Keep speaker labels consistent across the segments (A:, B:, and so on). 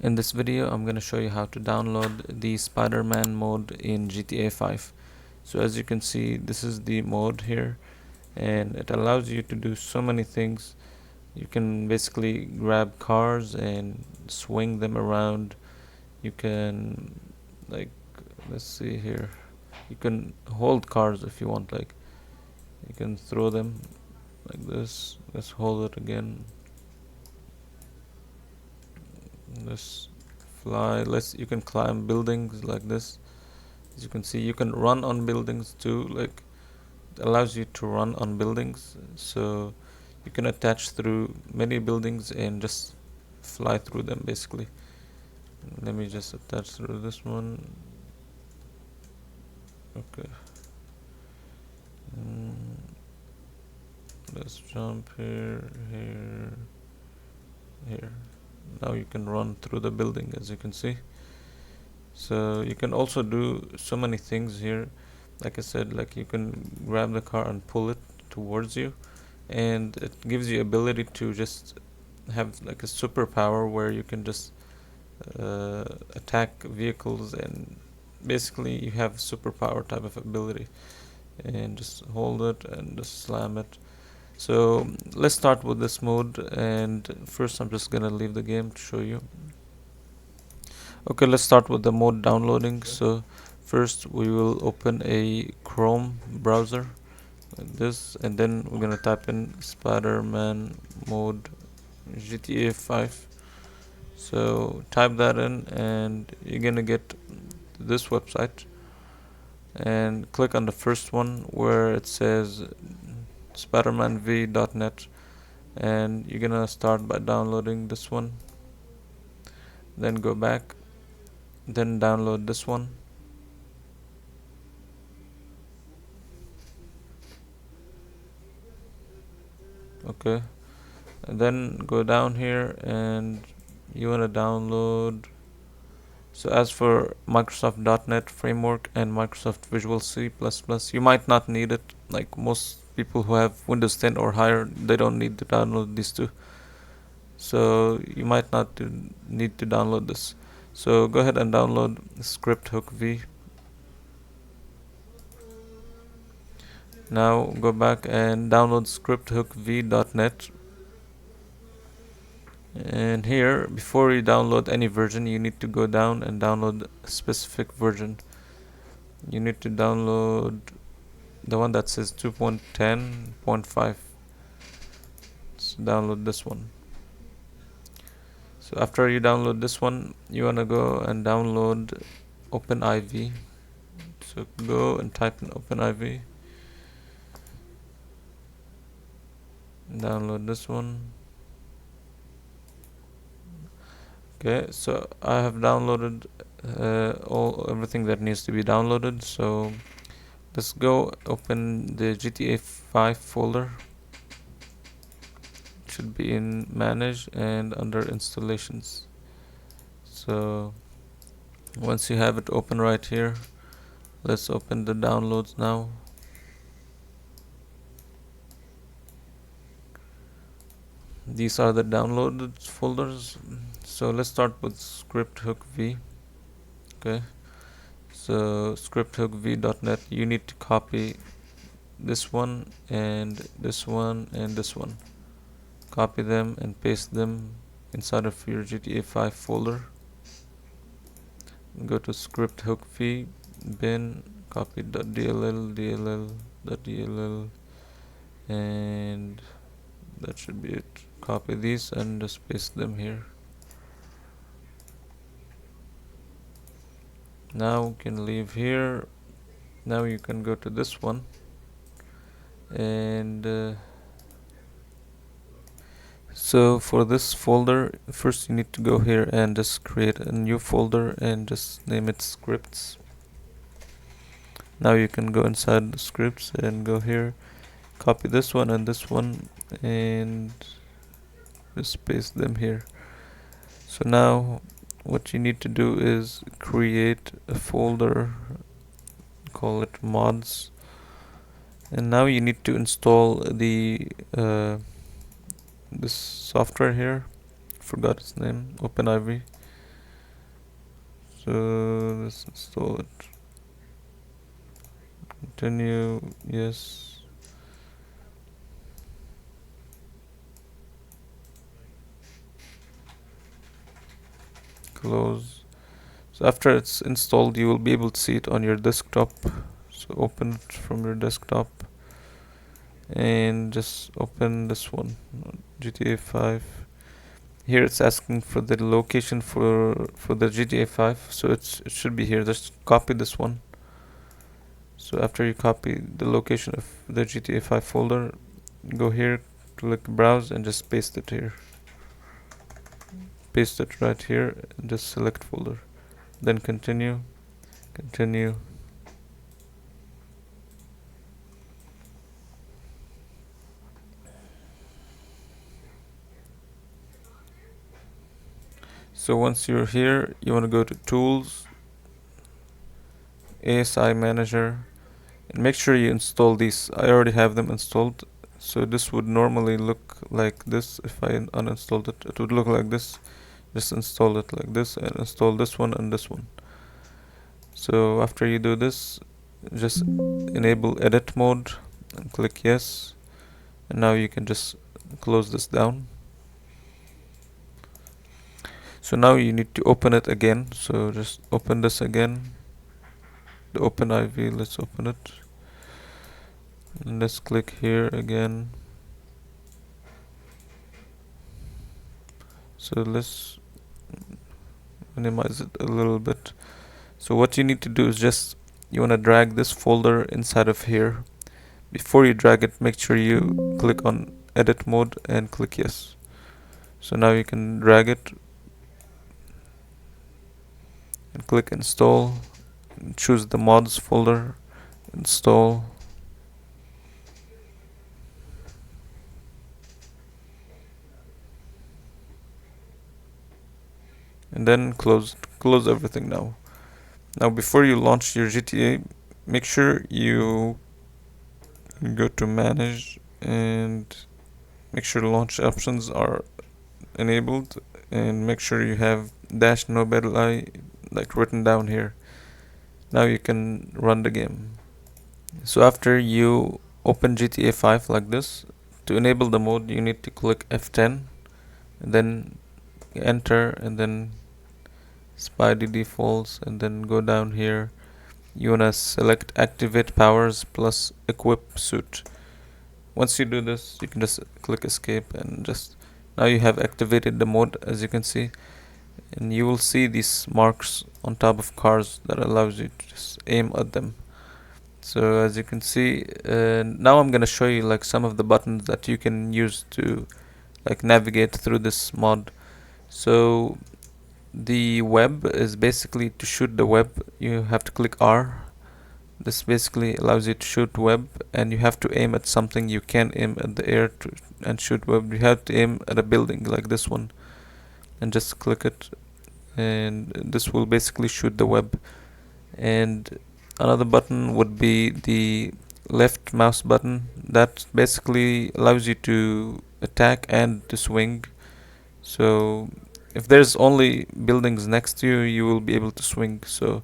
A: In this video, I'm going to show you how to download the Spiderman mode in GTA 5. So as you can see, this is the mode here, and it allows you to do so many things. You can basically grab cars and swing them around. You can, like, let's see here. You can hold cars if you want, like, you can throw them like this. Let's hold it again. Let's fly. You can climb buildings like this. As you can see, you can run on buildings too, like it allows you to run on buildings, so you can attach through many buildings and just fly through them basically. Let me just attach through this one. Okay. Mm, let's jump here, here. Now you can run through the building, as you can see. So you can also do so many things here. Like I said, like you can grab the car and pull it towards you, and it gives you ability to just have like a superpower where you can just attack vehicles, and basically you have superpower type of ability, and just hold it and just slam it. So let's start with this mode, and first I'm just gonna leave the game to show you. Okay, let's start with the mode downloading. So first we will open a Chrome browser like this, and then we're gonna type in Spider-Man mode GTA 5. So type that in and you're gonna get this website, and click on the first one where it says spidermanv.net, and you're gonna start by downloading this one, then go back, then download this one. Okay, and then go down here and you want to download. So as for Microsoft.NET Framework and Microsoft Visual C++, you might not need it. Like most people who have Windows 10 or higher, they don't need to download these two. So you might not need to download this. So go ahead and download Script Hook V. Now go back and download scripthookv.net. And here, before you download any version, you need to go down and download a specific version. You need to download the one that says 2.10.5. So download this one. So after you download this one, you wanna go and download OpenIV. So go and type in OpenIV. Download this one. Okay, so I have downloaded everything that needs to be downloaded. So let's go open the GTA 5 folder. It should be in manage and under installations. So once you have it open right here, let's open the downloads now. These are the downloaded folders. So let's start with script hook v. Okay, so scripthookv.net, you need to copy this one and this one and this one. Copy them and paste them inside of your GTA 5 folder. Go to script hook v bin, copy .dll, and that should be it. Copy these and just paste them here. Now you can leave here. Now you can go to this one, and so for this folder, first you need to go here and just create a new folder and just name it scripts. Now you can go inside the scripts and go here, copy this one and this one, and just paste them here. So now what you need to do is create a folder, call it mods, and now you need to install the this software here, forgot its name, OpenIV. So let's install it. Continue. Yes. Close. So after it's installed, you will be able to see it on your desktop. So open it from your desktop and just open this one, GTA 5. Here it's asking for the location for the GTA 5, so it should be here. Just copy this one. So after you copy the location of the GTA 5 folder, go here, click browse, and just paste it here. Paste it right here, and just select folder. Then continue, continue. So once you're here, you want to go to Tools, ASI Manager, and make sure you install these. I already have them installed. So this would normally look like this. If I uninstalled it, it would look like this. Just install it like this and install this one and this one. So after you do this, just enable edit mode and click yes. And now you can just close this down. So now you need to open it again. So just open this again. The OpenIV, let's open it. And let's click here again. So let's minimize it a little bit. So what you need to do is just you want to drag this folder inside of here. Before you drag it, make sure you click on edit mode and click yes. So now you can drag it and click install and choose the mods folder, install, and then close everything now. Now before you launch your GTA, make sure you go to manage and make sure launch options are enabled, and make sure you have dash no battle I like written down here. Now you can run the game. So after you open GTA 5 like this, to enable the mode you need to click F10 and then enter and then Spidey defaults, and then go down here. You wanna select activate powers plus equip suit. Once you do this, you can just click escape and just now you have activated the mode, as you can see, and you will see these marks on top of cars that allows you to just aim at them. So as you can see, now I'm gonna show you like some of the buttons that you can use to like navigate through this mod. So the web is basically to shoot the web. You have to click R. This basically allows you to shoot web, and you have to aim at something. You can't aim at the air and shoot web. You have to aim at a building like this one and just click it, and this will basically shoot the web. And another button would be the left mouse button that basically allows you to attack and to swing. So if there's only buildings next to you, you will be able to swing. So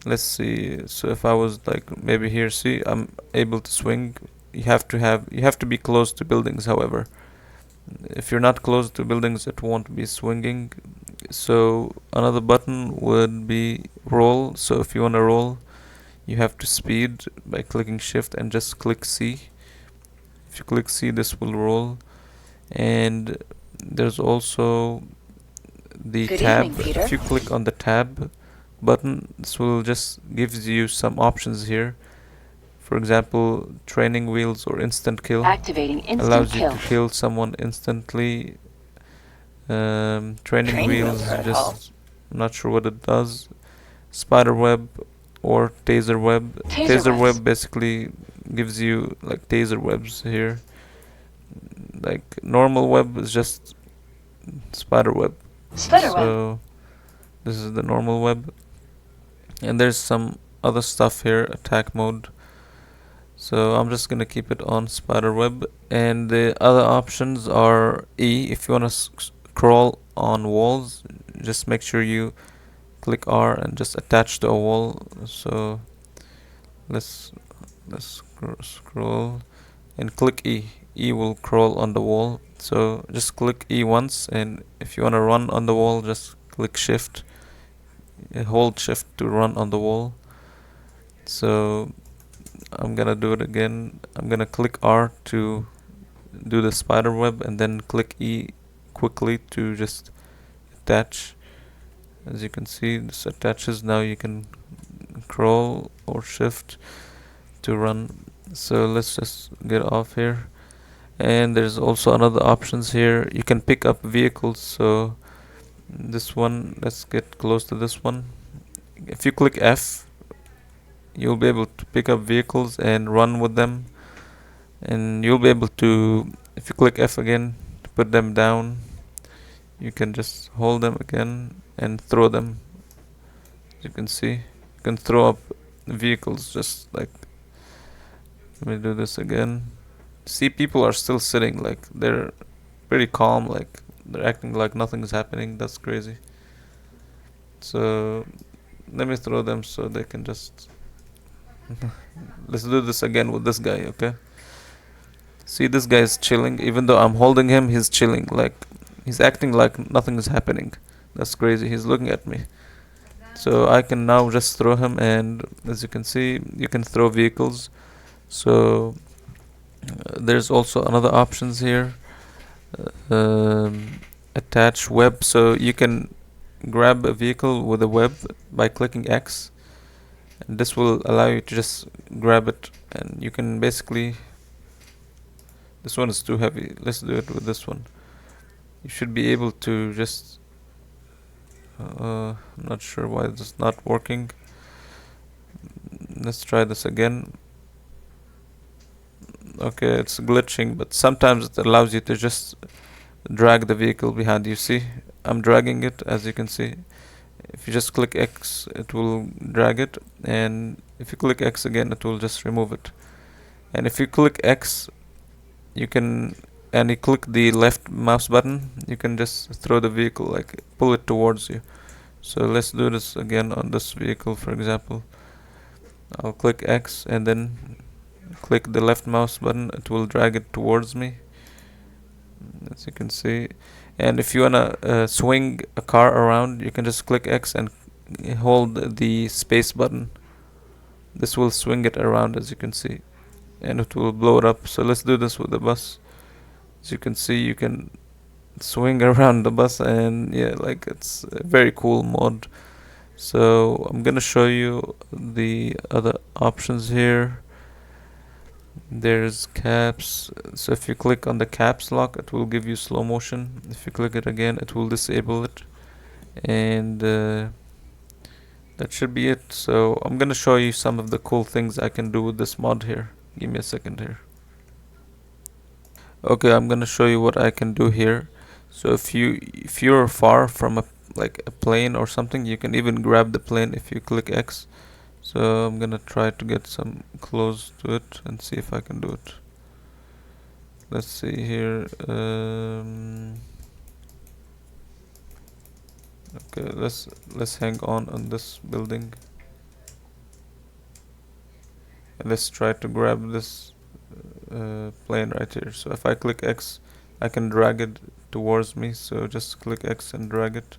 A: let's see. So if I was like maybe here, see, I'm able to swing. You have to be close to buildings. However, if you're not close to buildings, it won't be swinging. So another button would be roll. So if you want to roll, you have to speed by clicking shift and just click C. If you click C, this will roll. And there's also the
B: Good
A: tab.
B: evening, Peter.
A: If you click on the tab button, this will just gives you some options here. For example, training wheels or instant kill.
B: Activating instant
A: Allows you
B: kill.
A: to kill someone instantly. Training wheels, just I'm not sure what it does. Spider web or taser web. Taser web basically gives you like taser webs here. Like normal web is just spider web. So this is the normal web, and there's some other stuff here, attack mode. So I'm just gonna keep it on spider web, and the other options are E. If you wanna scroll on walls, just make sure you click R and just attach to a wall. So let's scroll and click E. E will crawl on the wall. So just click E once, and if you want to run on the wall, just click Shift. Hold Shift to run on the wall. So I'm gonna do it again. I'm gonna click R to do the spider web, and then click E quickly to just attach. As you can see, this attaches. Now you can crawl or Shift to run. So let's just get off here. And there's also another options here. You can pick up vehicles. So this one, let's get close to this one. If you click F, you'll be able to pick up vehicles and run with them. And you'll be able to, if you click F again, to put them down, you can just hold them again and throw them. As you can see, you can throw up vehicles just like, let me do this again. See, people are still sitting, like they're pretty calm, like they're acting like nothing's happening. That's crazy. So let me throw them so they can just let's do this again with this guy, okay? See, this guy is chilling. Even though I'm holding him, he's chilling. Like, he's acting like nothing is happening. That's crazy. He's looking at me. So I can now just throw him, and as you can see, you can throw vehicles. So there's also another options here. Attach web. So you can grab a vehicle with a web by clicking X. And this will allow you to just grab it, and you can basically, this one is too heavy. Let's do it with this one. You should be able to just I'm not sure why this is not working. Let's try this again. Okay, it's glitching, but sometimes it allows you to just drag the vehicle behind you. See, I'm dragging it, as you can see. If you just click X, it will drag it, and if you click X again, it will just remove it. And if you click X, you can, and you click the left mouse button, you can just throw the vehicle, like pull it towards you. So let's do this again on this vehicle, for example. I'll click X and then click the left mouse button. It will drag it towards me, as you can see. And if you wanna swing a car around, you can just click X and hold the space button. This will swing it around, as you can see, and it will blow it up. So let's do this with the bus. As you can see, you can swing around the bus, and yeah, like it's a very cool mod. So I'm gonna show you the other options here. There's caps. So if you click on the caps lock, it will give you slow motion. If you click it again, it will disable it. And that should be it. So I'm gonna show you some of the cool things I can do with this mod here. Give me a second here. Okay, I'm gonna show you what I can do here. So if you're far from a, like a plane or something, you can even grab the plane if you click X. So I'm gonna try to get some close to it and see if I can do it. Let's see here. Okay, let's hang on this building. And let's try to grab this plane right here. So if I click X, I can drag it towards me. So just click X and drag it.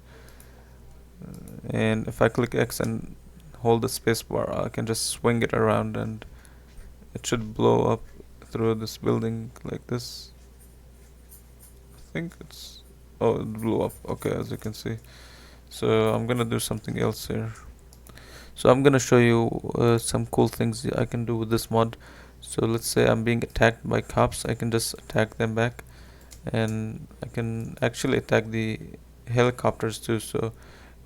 A: And if I click X and hold the spacebar, I can just swing it around, and it should blow up through this building like this. I think it's, oh, it blew up. Okay, as you can see. So I'm gonna do something else here. So I'm gonna show you some cool things I can do with this mod. So let's say I'm being attacked by cops, I can just attack them back, and I can actually attack the helicopters too. So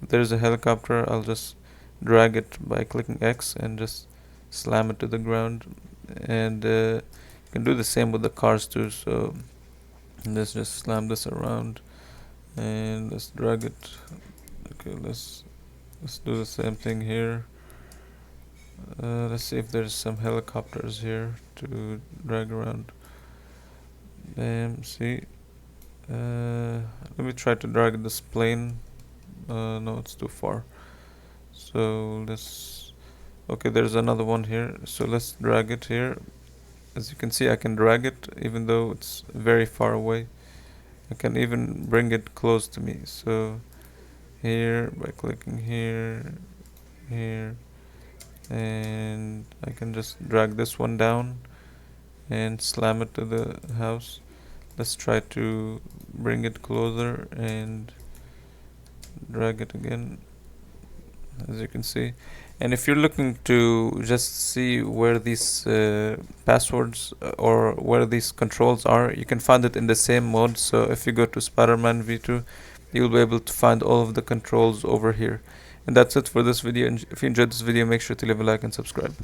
A: if there's a helicopter, I'll just drag it by clicking X and just slam it to the ground. And you can do the same with the cars too. So let's just slam this around and let's drag it. Okay, let's do the same thing here. Let's see if there's some helicopters here to drag around. See. Let me try to drag this plane. No, it's too far. So let's, okay, there's another one here, so let's drag it here. As you can see, I can drag it even though it's very far away. I can even bring it close to me. So here, by clicking here, here, and I can just drag this one down and slam it to the house. Let's try to bring it closer and drag it again, as you can see. And if you're looking to just see where these passwords or where these controls are, you can find it in the same mode. So if you go to Spiderman v2, you'll be able to find all of the controls over here. And that's it for this video. And if you enjoyed this video, make sure to leave a like and subscribe.